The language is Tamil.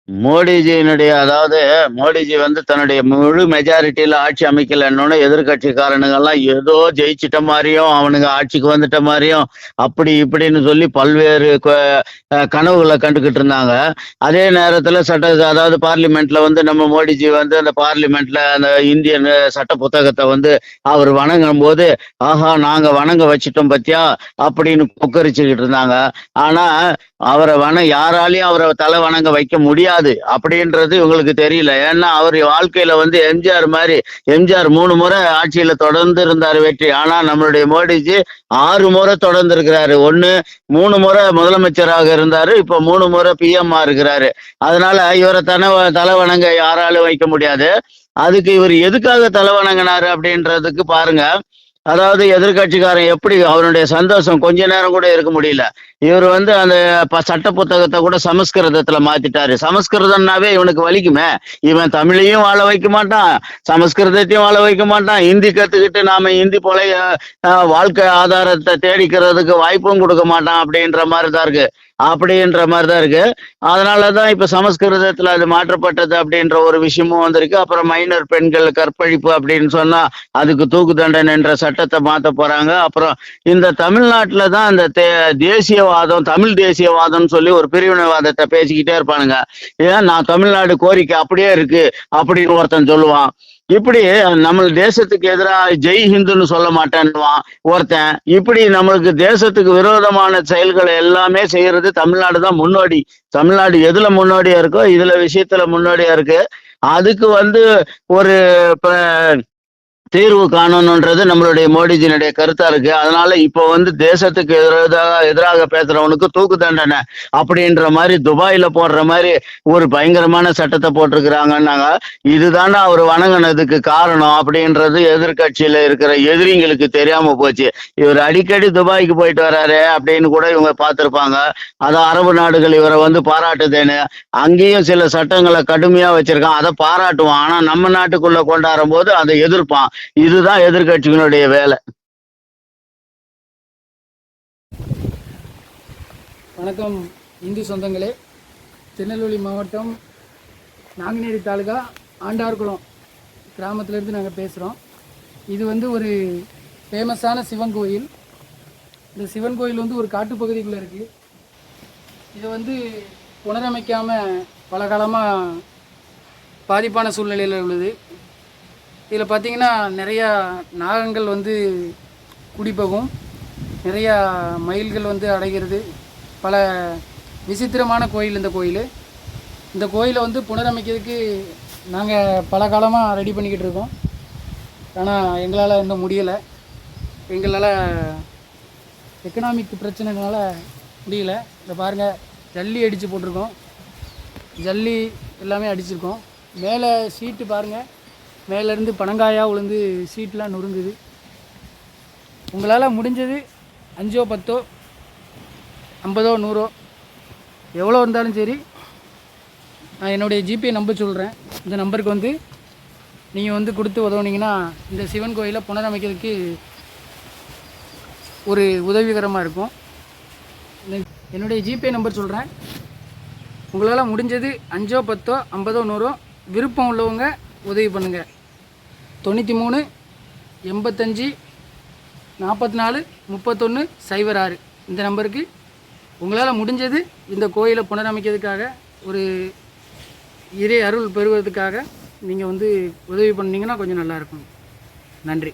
மோடிஜியினுடைய அதாவது மோடிஜி வந்து தன்னுடைய முழு மெஜாரிட்டியில ஆட்சி அமைக்கலன்னொன்னே எதிர்க்கட்சிக்காரனுங்கெல்லாம் ஏதோ ஜெயிச்சிட்ட மாரியும், அவனுங்க ஆட்சிக்கு வந்துட்ட மாரியும், அப்படி இப்படின்னு சொல்லி பல்வேறு கனவுகள கண்டுகிட்டு இருந்தாங்க. அதே நேரத்துல அதாவது பார்லிமெண்ட்ல வந்து நம்ம மோடிஜி வந்து அந்த பார்லிமெண்ட்ல அந்த இந்தியன் சட்ட புத்தகத்த வந்து அவர் வணங்கும்போது, "ஆஹா! நாங்க வணங்க வச்சுட்டோம் பாத்தியா?" அப்படின்னு புக்கரிச்சுக்கிட்டு இருந்தாங்க. ஆனா, யாராலயும் அவர தலை வணங்க வைக்க முடியாது அப்படின்றது இவங்களுக்கு தெரியல. ஏன்னா அவர் வாழ்க்கையில வந்து எம்ஜிஆர் 3 முறை ஆட்சியில தொடர்ந்து இருந்தாரு வெற்றி. ஆனா நம்மளுடைய மோடிஜி 6 முறை தொடர்ந்து இருக்கிறாரு. 3 முறை முதலமைச்சராக இருந்தாரு. இப்ப 3 முறை பிஎம்மா இருக்கிறாரு. அதனால இவரை தலை வணங்க யாராலும் வைக்க முடியாது. அதுக்கு இவர் எதுக்காக தலை வணங்கினாரு அப்படின்றதுக்கு பாருங்க. அதாவது எதிர்க்கட்சிக்காரன் எப்படி அவனுடைய சந்தோஷம் கொஞ்ச நேரம் கூட இருக்க முடியல. இவர் வந்து அந்த சட்ட புத்தகத்தை கூட சமஸ்கிருதத்துல மாத்திட்டாரு. சமஸ்கிருதம்னாவே இவனுக்கு வலிக்குமே. இவன் தமிழையும் வாழ வைக்க மாட்டான், சமஸ்கிருதத்தையும் வாழ வைக்க மாட்டான். ஹிந்தி கத்துக்கிட்டு நாம ஹிந்தி போல வாழ்க்கை ஆதாரத்தை தேடிக்கிறதுக்கு வாய்ப்பும் கொடுக்க மாட்டான் அப்படின்ற மாதிரி தான் இருக்கு. அதனாலதான் இப்ப சமஸ்கிருதத்துல அது மாற்றப்பட்டது அப்படின்ற ஒரு விஷயமும் வந்திருக்கு. அப்புறம் மைனர் பெண்கள் கற்பழிப்பு அப்படின்னு சொன்னா அதுக்கு தூக்கு தண்டனைன்ற சட்டத்தை மாத்த போறாங்க. அப்புறம் இந்த தமிழ்நாட்டுல தான் அந்த தேசியவாதம், தமிழ் தேசியவாதம்னு சொல்லி ஒரு பிரிவினைவாதத்தை பேசிக்கிட்டே இருப்பானுங்க. ஏன் நான் தமிழ்நாடு கோரிக்கை அப்படியே இருக்கு அப்படின்னு ஒருத்தன் சொல்லுவான். இப்படி நம்ம தேசத்துக்கு எதிராக ஜெய் ஹிந்துன்னு சொல்ல மாட்டேன்னுவான் ஒருத்தன். இப்படி நம்மளுக்கு தேசத்துக்கு விரோதமான செயல்களை எல்லாமே செய்யறது தமிழ்நாடு தான் முன்னோடி. தமிழ்நாடு எதுல முன்னோடியா இருக்கோ இதுல விஷயத்துல முன்னோடியா இருக்கு. அதுக்கு வந்து ஒரு தீர்வு காணணுன்றது நம்மளுடைய மோடிஜியினுடைய கருத்தா இருக்கு. அதனால இப்போ வந்து தேசத்துக்கு எதிராக பேசுறவனுக்கு தூக்கு தண்டனை அப்படின்ற மாதிரி துபாயில போடுற மாதிரி ஒரு பயங்கரமான சட்டத்தை போட்டிருக்கிறாங்கன்னாங்க. இதுதானே அவர் வணங்கினதுக்கு காரணம் அப்படின்றது எதிர்கட்சியில இருக்கிற எதிரிங்களுக்கு தெரியாம போச்சு. இவர் அடிக்கடி துபாய்க்கு போயிட்டு வர்றாரு அப்படின்னு கூட இவங்க பார்த்திருப்பாங்க. அதான் அரபு நாடுகள் இவரை வந்து பாராட்டுதேன்னு அங்கேயும் சில சட்டங்களை கடுமையா வச்சிருக்கான். அதை பாராட்டுவான். ஆனா நம்ம நாட்டுக்குள்ள கொண்டாடும் போது அதை எதிர்ப்பான். இதுதான் எதிர்கட்சிகளுடைய வேலை. வணக்கம் இந்து சொந்தங்களே. திருநெல்வேலி மாவட்டம் நாங்குநேரி தாலுகா ஆண்டார்குளம் கிராமத்திலேருந்து நாங்கள் பேசுகிறோம். இது வந்து ஒரு ஃபேமஸான சிவன் கோயில். இந்த சிவன் கோயில் வந்து ஒரு காட்டுப்பகுதிக்குள்ளே இருக்குது. இதை வந்து புனரமைக்காமல் பல காலமாக பாதிப்பான சூழ்நிலையில் உள்ளது. இதில் பார்த்திங்கன்னா நிறையா நாகங்கள் வந்து குடிப்பகும், நிறையா மயில்கள் வந்து அடைகிறது. பல விசித்திரமான கோயில் இந்த கோயிலை வந்து புனரமைக்கிறதுக்கு நாங்கள் பல காலமாக ரெடி பண்ணிக்கிட்டு இருக்கோம். ஆனால் எங்களால் இன்னும் முடியலை. எங்களால் எக்கனாமிக் பிரச்சனைனால முடியல. இதை பாருங்கள், ஜல்லி அடித்து போட்டிருக்கோம், ஜல்லி எல்லாமே அடிச்சிருக்கோம். மேலே சீட்டு பாருங்கள், மேலேருந்து பனங்காயாக விழுந்து சீட்லாம் நொறுங்குது. உங்களால் முடிஞ்சது 5 10 50 100 எவ்வளோ இருந்தாலும் சரி, நான் என்னுடைய ஜிபே நம்பர் சொல்கிறேன். இந்த நம்பருக்கு வந்து நீங்கள் வந்து கொடுத்து உதவுனீங்கன்னா இந்த சிவன் கோயிலை புனரமைக்கிறதுக்கு ஒரு உதவிகரமாக இருக்கும். என்னுடைய ஜிபே நம்பர் சொல்கிறேன். உங்களால் முடிஞ்சது 5 10 50 100 விருப்பம் உள்ளவங்க உதவி பண்ணுங்கள். 93 85 44 31 06 இந்த நம்பருக்கு உங்களால் முடிஞ்சது இந்த கோயிலை புனரமைக்கிறதுக்காக, ஒரு இறை அருள் பெறுவதற்காக நீங்கள் வந்து உதவி பண்ணிங்கன்னா கொஞ்சம் நல்லாயிருக்கும். நன்றி.